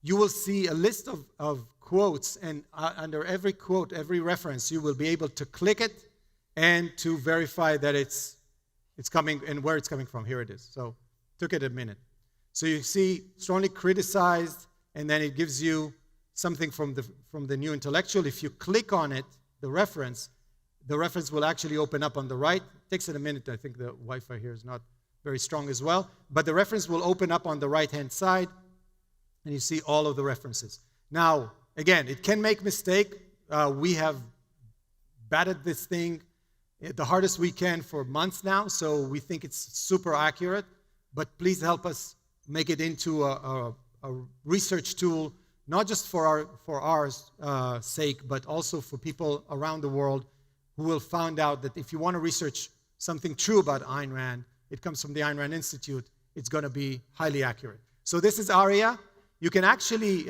you will see a list of quotes, and under every quote, every reference, you will be able to click it and to verify that it's coming and where it's coming from. Here it is. So took it a minute. So you see strongly criticized, and then it gives you something from the New Intellectual. If you click on it, the reference will actually open up on the right. It takes it a minute. I think the Wi-Fi here is not very strong as well. But the reference will open up on the right-hand side, and you see all of the references. Now, Again, it can make mistake. We have batted this thing the hardest we can for months now, so we think it's super accurate. But please help us make it into a research tool, not just for our sake, but also for people around the world who will find out that if you want to research something true about Ayn Rand, it comes from the Ayn Rand Institute, it's going to be highly accurate. So this is Aria. You can actually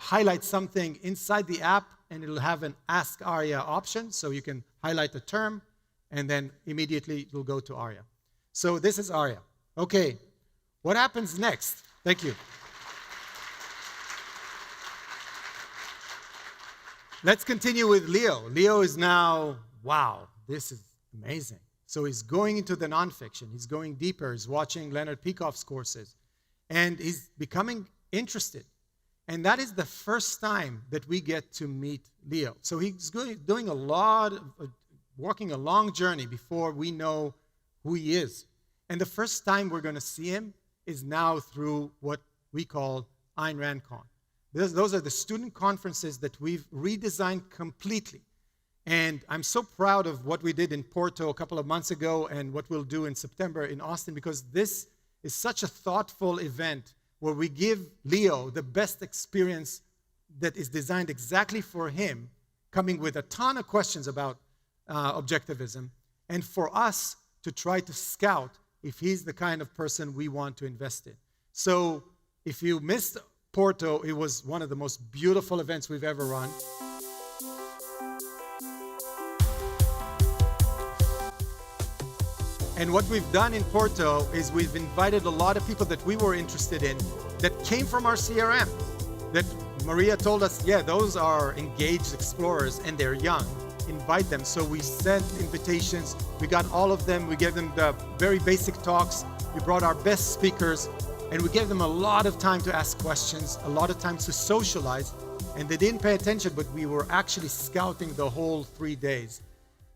highlight something inside the app, and it'll have an Ask Aria option, so you can highlight the term, and then immediately it will go to Aria. So this is Aria. Okay, what happens next? Thank you. Let's continue with Leo. Leo is now, wow, this is amazing. So he's going into the nonfiction. He's going deeper. He's watching Leonard Peikoff's courses. And he's becoming interested. And that is the first time that we get to meet Leo. So he's doing a lot of, walking a long journey before we know who he is. And the first time we're going to see him is now through what we call Ayn Rand Con. Those are the student conferences that we've redesigned completely. And I'm so proud of what we did in Porto a couple of months ago and what we'll do in September in Austin, because this is such a thoughtful event where we give Leo the best experience that is designed exactly for him, coming with a ton of questions about objectivism, and for us to try to scout if he's the kind of person we want to invest in. So if you missed Porto, it was one of the most beautiful events we've ever run. And what we've done in Porto is we've invited a lot of people that we were interested in that came from our CRM. That Maria told us, yeah, those are engaged explorers and they're young. Invite them. So we sent invitations. We got all of them. We gave them the very basic talks. We brought our best speakers. And we gave them a lot of time to ask questions, a lot of time to socialize. And they didn't pay attention, but we were actually scouting the whole 3 days.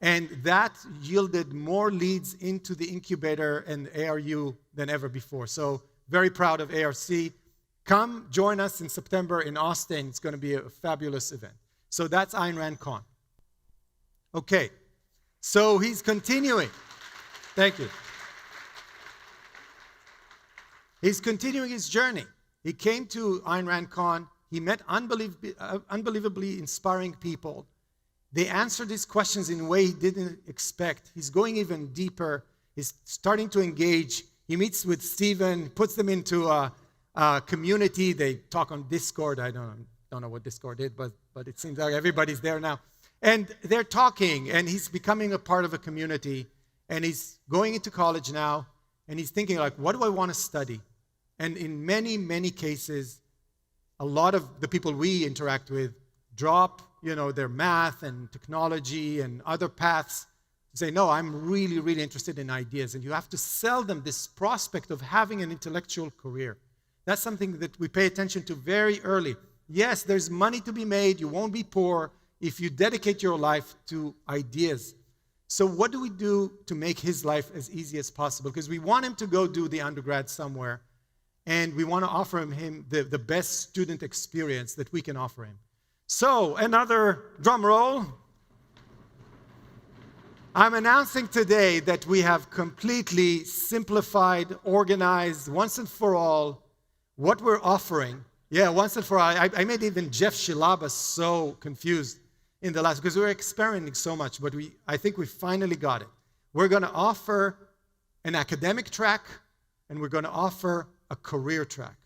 And that yielded more leads into the Incubator and ARU than ever before. So very proud of ARC. Come join us in September in Austin. It's going to be a fabulous event. So that's Ayn Rand Con. Okay, so he's continuing. Thank you. He's continuing his journey. He came to Ayn Rand Con. He met unbelievably inspiring people. They answered his questions in a way he didn't expect. He's going even deeper. He's starting to engage. He meets with Stephen, puts them into a community. They talk on Discord. I don't know what Discord is, but it seems like everybody's there now. And they're talking, and he's becoming a part of a community. And he's going into college now, and he's thinking, like, what do I want to study? And in many, many cases, a lot of the people we interact with drop, their math and technology and other paths to say, no, I'm really, really interested in ideas. And you have to sell them this prospect of having an intellectual career. That's something that we pay attention to very early. Yes, there's money to be made. You won't be poor if you dedicate your life to ideas. So what do we do to make his life as easy as possible? Because we want him to go do the undergrad somewhere, and we want to offer him the best student experience that we can offer him. So, another drum roll. I'm announcing today that we have completely simplified, organized, once and for all, what we're offering. Yeah, once and for all. I made even Jeff Shilaba so confused in the last, because we were experimenting so much, but I think we finally got it. We're going to offer an academic track, and we're going to offer a career track.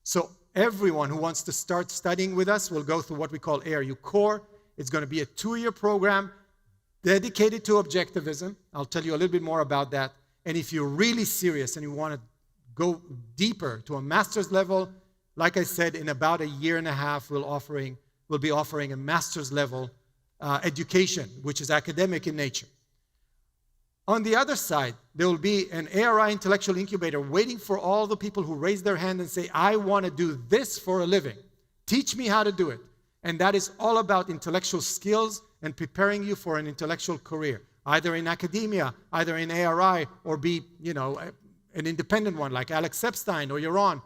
So everyone who wants to start studying with us will go through what we call ARU Core. It's going to be a 2-year program dedicated to objectivism. I'll tell you a little bit more about that. And if you're really serious and you want to go deeper to a master's level, like I said, in about a year and a half, we'll be offering a master's level education, which is academic in nature. On the other side, there will be an ARI intellectual incubator waiting for all the people who raise their hand and say, I want to do this for a living. Teach me how to do it. And that is all about intellectual skills and preparing you for an intellectual career, either in academia, either in ARI, or be, an independent one like Alex Epstein or Yaron.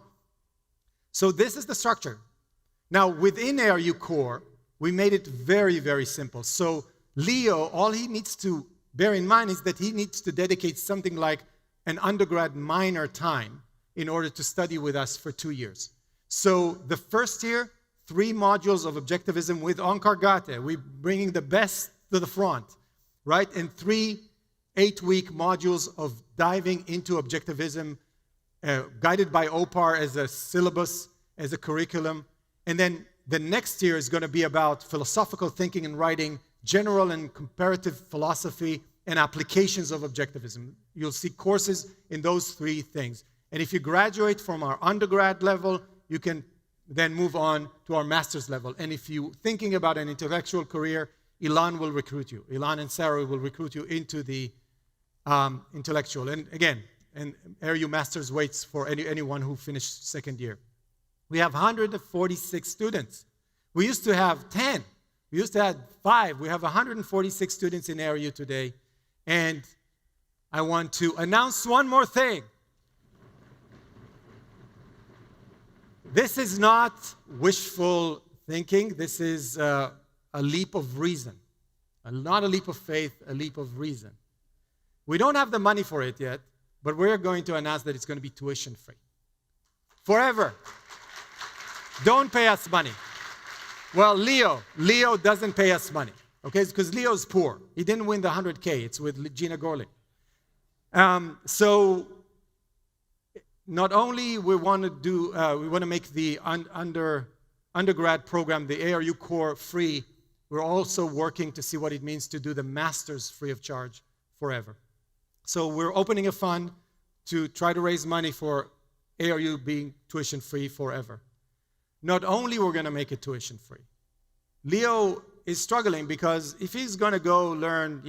So this is the structure. Now, within ARU Core, we made it very, very simple. So Leo, all he needs to bear in mind is that he needs to dedicate something like an undergrad minor time in order to study with us for 2 years. So the first year, 3 modules of Objectivism with Onkargate. We're bringing the best to the front, right? And 3 8-week modules of diving into Objectivism, guided by OPAR as a syllabus, as a curriculum. And then the next year is going to be about philosophical thinking and writing, general and comparative philosophy, and applications of Objectivism. You'll see courses in those 3 things. And if you graduate from our undergrad level, you can then move on to our master's level. And if you're thinking about an intellectual career, Ilan will recruit you. Ilan and Sarah will recruit you into the intellectual. And again, and ARU Masters waits for anyone who finished second year. We have 146 students. We used to have 10. We used to have 5. We have 146 students in ARU today. And I want to announce one more thing. This is not wishful thinking. This is a leap of reason. Not a leap of faith, a leap of reason. We don't have the money for it yet, but we're going to announce that it's going to be tuition free. Forever. Don't pay us money. Well, Leo doesn't pay us money. Okay, because Leo's poor. He didn't win the 100K. It's with Gina Gorley. So not only we want to make the undergrad program, the ARU Core, free, we're also working to see what it means to do the master's free of charge forever. So we're opening a fund to try to raise money for ARU being tuition free forever. Not only we're going to make it tuition free, Leo is struggling because if he's going to go learn,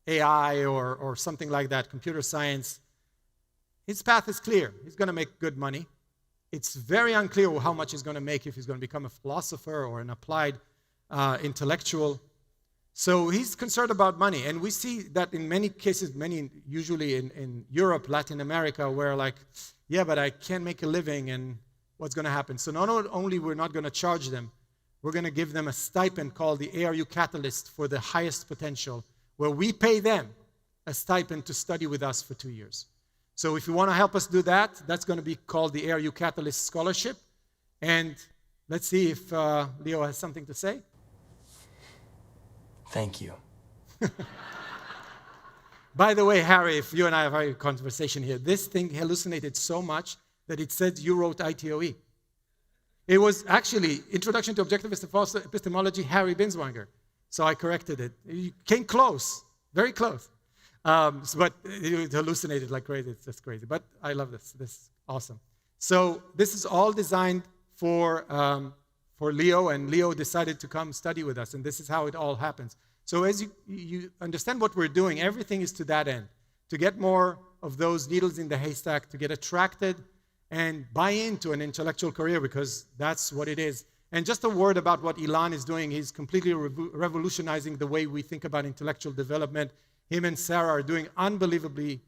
AI or something like that, computer science, his path is clear. He's going to make good money. It's very unclear how much he's going to make if he's going to become a philosopher or an applied intellectual. So he's concerned about money. And we see that in many cases, usually in Europe, Latin America, where but I can't make a living and what's going to happen? So not only we're not going to charge them, we're going to give them a stipend called the ARU Catalyst for the highest potential, where we pay them a stipend to study with us for 2 years. So if you want to help us do that, that's going to be called the ARU Catalyst Scholarship. And let's see if Leo has something to say. Thank you. By the way, Harry, if you and I have a conversation here, this thing hallucinated so much that it said you wrote ITOE. It was actually Introduction to Objectivist Epistemology, Harry Binswanger. So I corrected it. You came close, very close. But it hallucinated like crazy. It's just crazy. But I love this. This is awesome. So this is all designed for Leo, and Leo decided to come study with us, and this is how it all happens. So as you understand what we're doing, everything is to that end, to get more of those needles in the haystack, to get attracted and buy into an intellectual career, because that's what it is. And just a word about what Ilan is doing. He's completely revolutionizing the way we think about intellectual development. Him and Sarah are doing unbelievably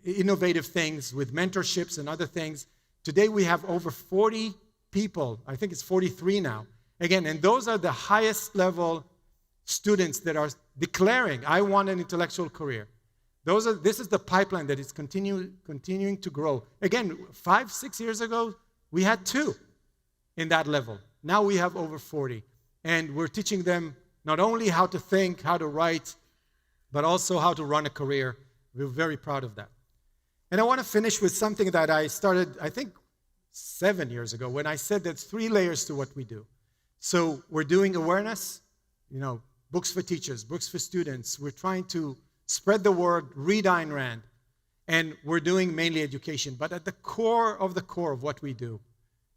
innovative things with mentorships and other things. Today we have over 40 people. I think it's 43 now. Again, and those are the highest level students that are declaring, I want an intellectual career. This is the pipeline that is continuing to grow. Again, 5-6 years ago, we had 2 in that level. Now we have over 40. And we're teaching them not only how to think, how to write, but also how to run a career. We're very proud of that. And I want to finish with something that I started, I think, 7 years ago, when I said there's 3 layers to what we do. So we're doing awareness, books for teachers, books for students. We're trying to spread the word, read Ayn Rand, and we're doing mainly education. But at the core of what we do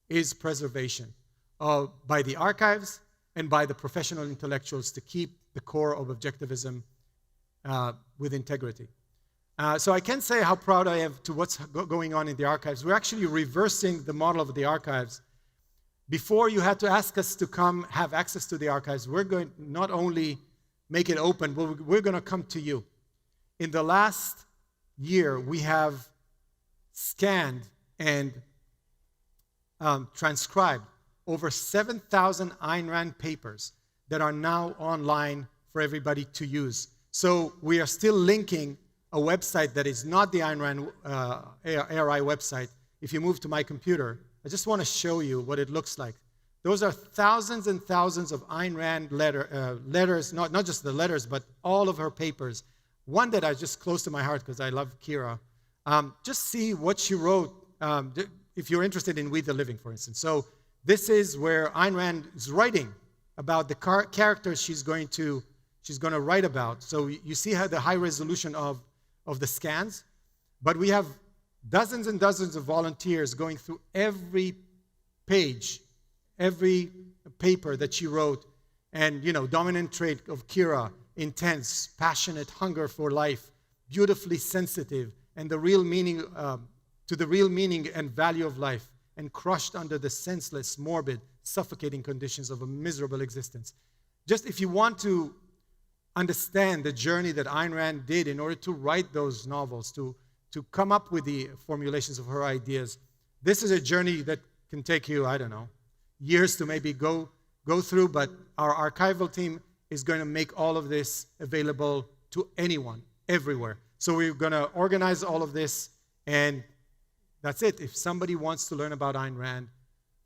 is preservation by the archives and by the professional intellectuals to keep the core of Objectivism with integrity. So I can say how proud I am to what's going on in the archives. We're actually reversing the model of the archives. Before you had to ask us to come have access to the archives, we're going to not only make it open, but we're going to come to you. In the last year, we have scanned and transcribed over 7,000 Ayn Rand papers that are now online for everybody to use. So we are still linking a website that is not the Ayn Rand ARI website. If you move to my computer, I just want to show you what it looks like. Those are thousands and thousands of Ayn Rand letters, not just the letters, but all of her papers. One that I just close to my heart because I love Kira. Just see what she wrote if you're interested in We the Living, for instance. So this is where Ayn Rand is writing about the characters she's going to write about. So you see how the high resolution of the scans, but we have dozens and dozens of volunteers going through every page, every paper that she wrote, and dominant trait of Kira, intense, passionate hunger for life, beautifully sensitive, and the real meaning to the real meaning and value of life, and crushed under the senseless, morbid, suffocating conditions of a miserable existence. Just if you want to understand the journey that Ayn Rand did in order to write those novels, to come up with the formulations of her ideas, this is a journey that can take you, I don't know, years to maybe go through, but our archival team is going to make all of this available to anyone, everywhere. So we're going to organize all of this, and that's it. If somebody wants to learn about Ayn Rand,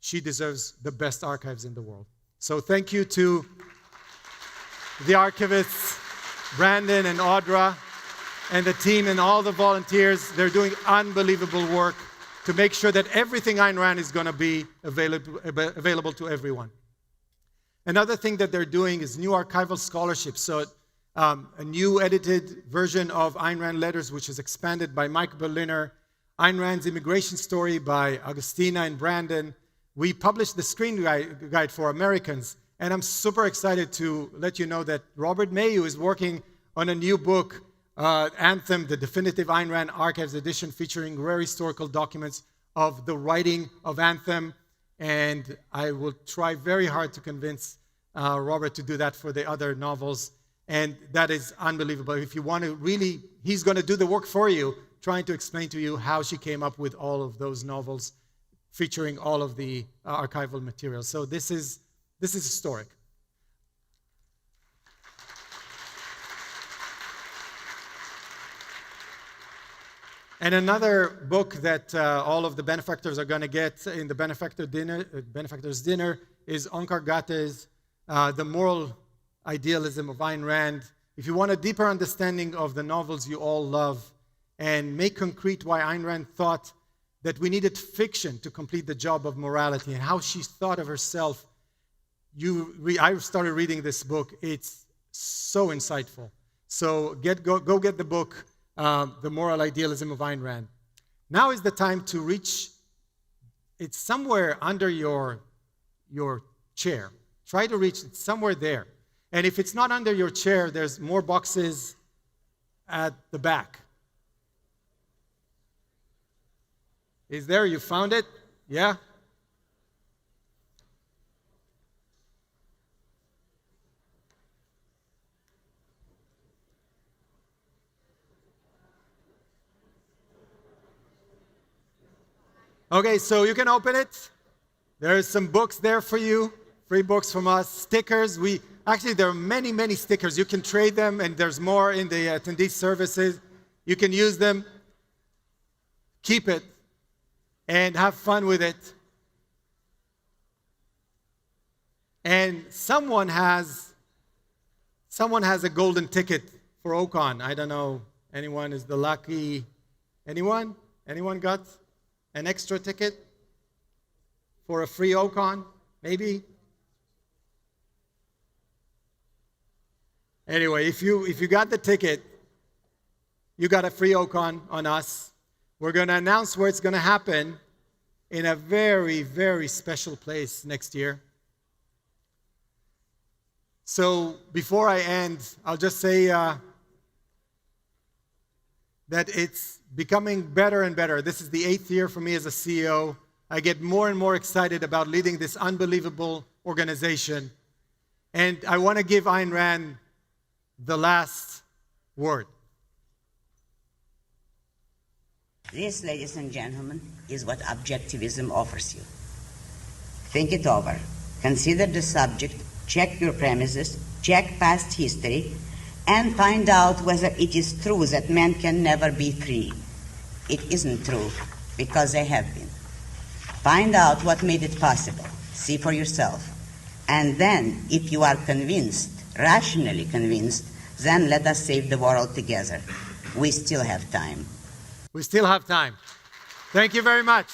she deserves the best archives in the world. So thank you to the archivists, Brandon and Audra, and the team and all the volunteers. They're doing unbelievable work to make sure that everything Ayn Rand is going to be available to everyone. Another thing that they're doing is new archival scholarship. So a new edited version of Ayn Rand Letters, which is expanded by Mike Berliner, Ayn Rand's Immigration Story by Agustina and Brandon. We published the screen guide for Americans, and I'm super excited to let you know that Robert Mayu is working on a new book, Anthem, the Definitive Ayn Rand Archives Edition, featuring rare historical documents of the writing of Anthem, and I will try very hard to convince Robert to do that for the other novels, and that is unbelievable. If you want to really, he's going to do the work for you, trying to explain to you how she came up with all of those novels featuring all of the archival materials. So this is historic. And another book that all of the benefactors are going to get in the benefactors dinner is Onkar Gatte's The Moral Idealism of Ayn Rand. If you want a deeper understanding of the novels you all love and make concrete why Ayn Rand thought that we needed fiction to complete the job of morality and how she thought of herself, I started reading this book. It's so insightful. So go get the book, The Moral Idealism of Ayn Rand. Now is the time to reach. It's somewhere under your chair. Try to reach it somewhere there. And if it's not under your chair, there's more boxes at the back. Is there? You found it? Yeah? Okay, so you can open it. There's some books there for you, free books from us, stickers. Actually, there are many, many stickers. You can trade them, and there's more in the attendee services. You can use them, keep it, and have fun with it. And someone has a golden ticket for OCON. I don't know. Anyone is the lucky? Anyone? Anyone got an extra ticket for a free OCON? Maybe? Anyway, if you got the ticket, you got a free OCON on us. We're going to announce where it's going to happen in a very, very special place next year. So before I end, I'll just say that it's becoming better and better. This is the 8th year for me as a CEO. I get more and more excited about leading this unbelievable organization. And I want to give Ayn Rand the last word. This, ladies and gentlemen, is what objectivism offers you. Think it over. Consider the subject, check your premises, check past history, and find out whether it is true that men can never be free. It isn't true, because they have been. Find out what made it possible. See for yourself. And then, if you are convinced, rationally convinced, then let us save the world together. We still have time. We still have time. Thank you very much.